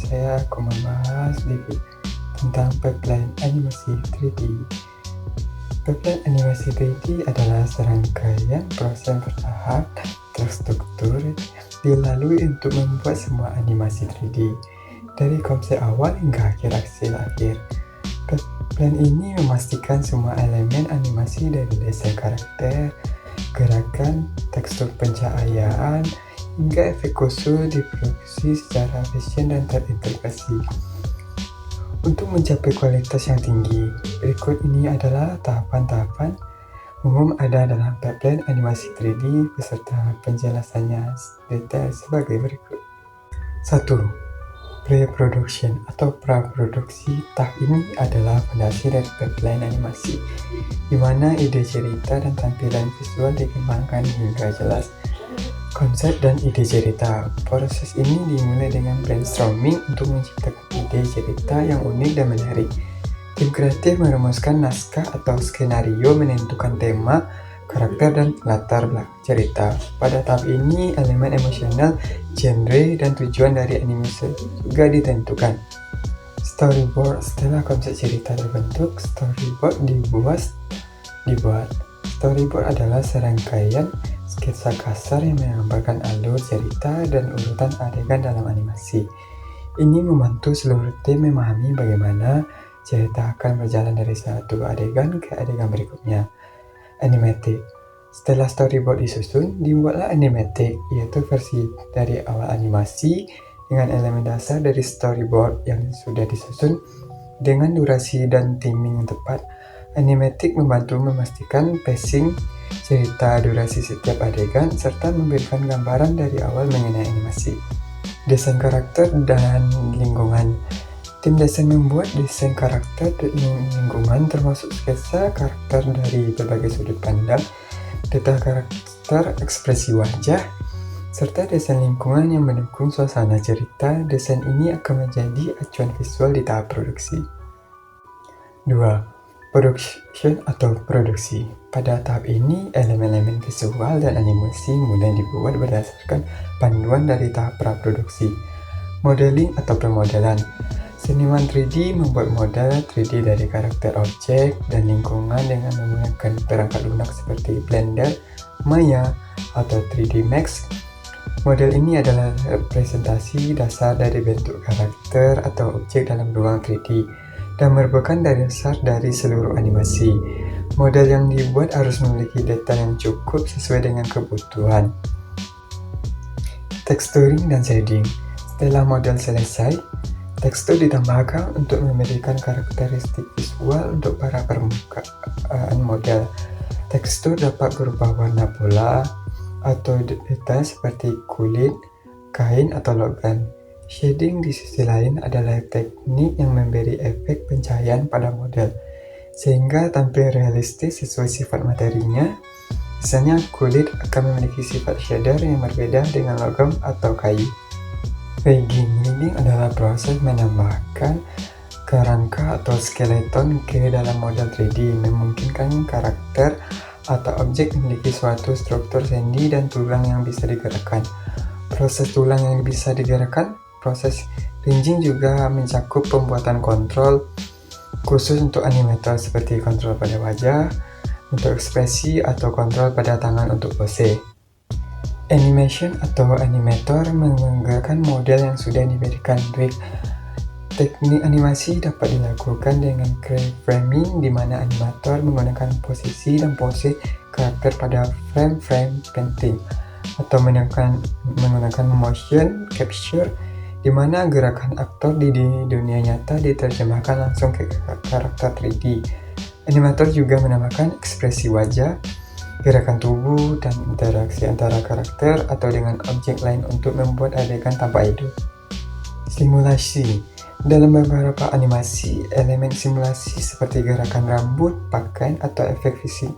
saya akan membahas tentang pipeline animasi 3D. Pipeline animasi 3D adalah serangkaian proses bertahap terstruktur dilalui untuk membuat semua animasi 3D, dari konsep awal hingga hasil akhir. Pipeline ini memastikan semua elemen animasi dari desain karakter, gerakan, tekstur pencahayaan, hingga efek khusus diproduksi secara efisien dan terintegrasi. Untuk mencapai kualitas yang tinggi, berikut ini adalah tahapan-tahapan umum ada dalam pipeline animasi 3D beserta penjelasannya detail sebagai berikut. 1. Pre-production atau praproduksi. Tahap ini adalah fondasi dari pipeline animasi, di mana ide cerita dan tampilan visual dikembangkan hingga jelas. Konsep dan ide cerita. Proses ini dimulai dengan brainstorming untuk menciptakan ide cerita yang unik dan menarik. Tim kreatif merumuskan naskah atau skenario, menentukan tema, karakter, dan latar belakang cerita. Pada tahap ini, elemen emosional, genre, dan tujuan dari animasi juga ditentukan. Storyboard. Setelah konsep cerita terbentuk, storyboard dibuat. Storyboard adalah serangkaian sketsa kasar yang menggambarkan alur cerita dan urutan adegan dalam animasi. Ini membantu seluruh tim memahami bagaimana cerita akan berjalan dari satu adegan ke adegan berikutnya. Animatic. Setelah storyboard disusun, dibuatlah animatic, yaitu versi dari awal animasi dengan elemen dasar dari storyboard yang sudah disusun dengan durasi dan timing yang tepat. Animatic membantu memastikan pacing cerita, durasi setiap adegan, serta memberikan gambaran dari awal mengenai animasi. Desain karakter dan lingkungan. Tim desain membuat desain karakter dan lingkungan, termasuk sketsa karakter dari berbagai sudut pandang, detail karakter, ekspresi wajah, serta desain lingkungan yang mendukung suasana cerita. Desain ini akan menjadi acuan visual di tahap produksi. 2. Production atau produksi. Pada tahap ini, elemen-elemen visual dan animasi mulai dibuat berdasarkan panduan dari tahap praproduksi. Modeling atau pemodelan. Seniman 3D membuat model 3D dari karakter, objek, dan lingkungan dengan menggunakan perangkat lunak seperti Blender, Maya, atau 3D Max. Model ini adalah representasi dasar dari bentuk karakter atau objek dalam ruang 3D dan merupakan dasar dari seluruh animasi. Model yang dibuat harus memiliki detail yang cukup sesuai dengan kebutuhan. Texturing dan shading. Setelah model selesai, tekstur ditambahkan untuk memberikan karakteristik visual untuk para permukaan model. Tekstur dapat berupa warna bola atau detail seperti kulit, kain, atau logam. Shading di sisi lain adalah teknik yang memberi efek pencahayaan pada model, sehingga tampil realistis sesuai sifat materinya. Misalnya, kulit akan memiliki sifat shader yang berbeda dengan logam atau kayu. Rigging adalah proses menambahkan kerangka atau skeleton ke dalam model 3D, memungkinkan karakter atau objek memiliki suatu struktur sendi dan tulang yang bisa digerakkan. Proses tulang yang bisa digerakkan. Proses rigging juga mencakup pembuatan kontrol khusus untuk animator seperti kontrol pada wajah untuk ekspresi atau kontrol pada tangan untuk pose. Animation atau animator menggerakkan model yang sudah diberikan rig. Teknik animasi dapat dilakukan dengan keyframing, di mana animator menggunakan posisi dan pose karakter pada frame painting, atau menggunakan motion capture, di mana gerakan aktor di dunia nyata diterjemahkan langsung ke karakter 3D. Animator juga menambahkan ekspresi wajah, gerakan tubuh, dan interaksi antara karakter atau dengan objek lain untuk membuat adegan tanpa hidup. Simulasi. Dalam beberapa animasi, elemen simulasi seperti gerakan rambut, pakaian, atau efek fisik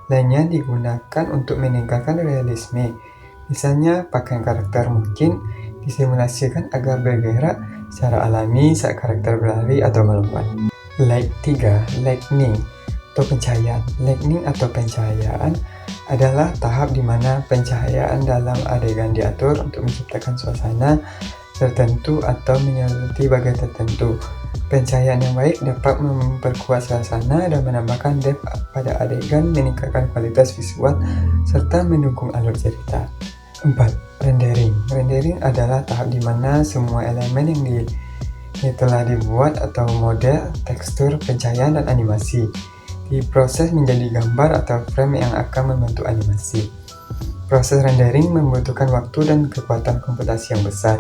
lainnya digunakan untuk meningkatkan realisme. Misalnya, pakaian karakter mungkin disimulasikan agar bergerak secara alami saat karakter berlari atau melompat. 3. Lighting atau pencahayaan. Lighting atau pencahayaan adalah tahap di mana pencahayaan dalam adegan diatur untuk menciptakan suasana tertentu atau menyoroti bagian tertentu. Pencahayaan yang baik dapat memperkuat suasana dan menambahkan depth pada adegan, meningkatkan kualitas visual, serta mendukung alur cerita. 4. Rendering. Rendering adalah tahap di mana semua elemen yang telah dibuat atau model, tekstur, pencahayaan, dan animasi diproses menjadi gambar atau frame yang akan membentuk animasi. Proses rendering membutuhkan waktu dan kekuatan komputasi yang besar,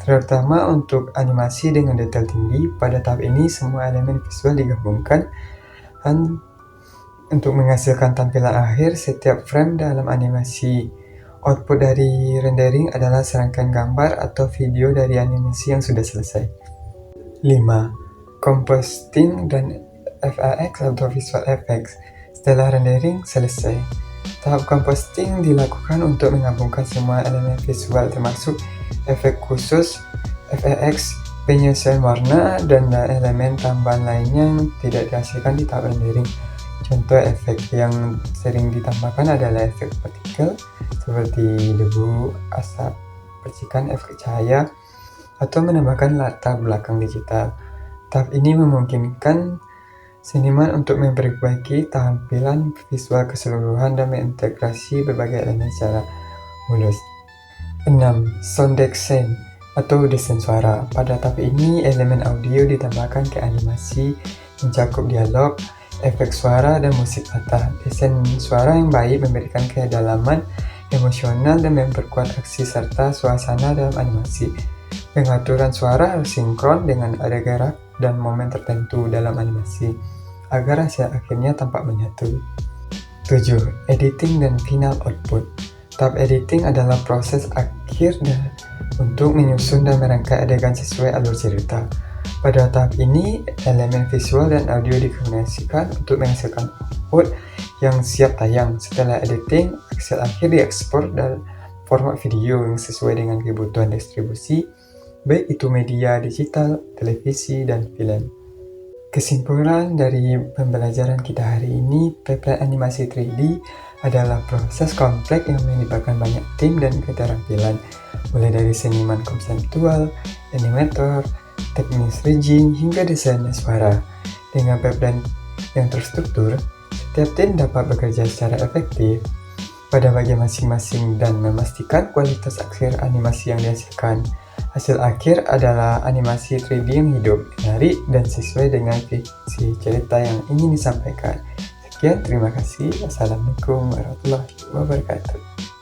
terutama untuk animasi dengan detail tinggi. Pada tahap ini, semua elemen visual digabungkan untuk menghasilkan tampilan akhir setiap frame dalam animasi. Output dari rendering adalah serangkaian gambar atau video dari animasi yang sudah selesai. 5. Compositing dan VFX atau Visual Effects. Setelah rendering selesai, tahap compositing dilakukan untuk menggabungkan semua elemen visual termasuk efek khusus, VFX, penyelesaian warna, dan elemen tambahan lainnya yang tidak dihasilkan di tahap rendering. Contoh efek yang sering ditambahkan adalah efek partikel seperti debu, asap, percikan, efek cahaya, atau menambahkan latar belakang digital. Tahap ini memungkinkan seniman untuk memperbaiki tampilan visual keseluruhan dan mengintegrasi berbagai elemen secara mulus. 6. Sound design atau desain suara. Pada tahap ini, elemen audio ditambahkan ke animasi mencakup dialog, efek suara, dan musik latar. Desain suara yang baik memberikan kedalaman emosional dan memperkuat aksi serta suasana dalam animasi. Pengaturan suara harus sinkron dengan ada gerak dan momen tertentu dalam animasi agar hasil akhirnya tampak menyatu. 7. Editing dan final output. Tahap editing adalah proses akhir untuk menyusun dan merangkai adegan sesuai alur cerita. Pada tahap ini, elemen visual dan audio dikombinasikan untuk menghasilkan output yang siap tayang. Setelah editing, hasil akhir diekspor dalam format video yang sesuai dengan kebutuhan distribusi, baik itu media digital, televisi, dan film. Kesimpulan dari pembelajaran kita hari ini, pipeline animasi 3D adalah proses kompleks yang melibatkan banyak tim dan keterampilan, mulai dari seniman konseptual, animator, teknis rigging, hingga desainer suara. Dengan pipeline yang terstruktur, setiap tim dapat bekerja secara efektif pada bagian masing-masing dan memastikan kualitas akhir animasi yang dihasilkan. Hasil akhir adalah animasi 3D yang hidup, menarik, dan sesuai dengan visi cerita yang ingin disampaikan. Sekian, terima kasih. Assalamualaikum warahmatullahi wabarakatuh.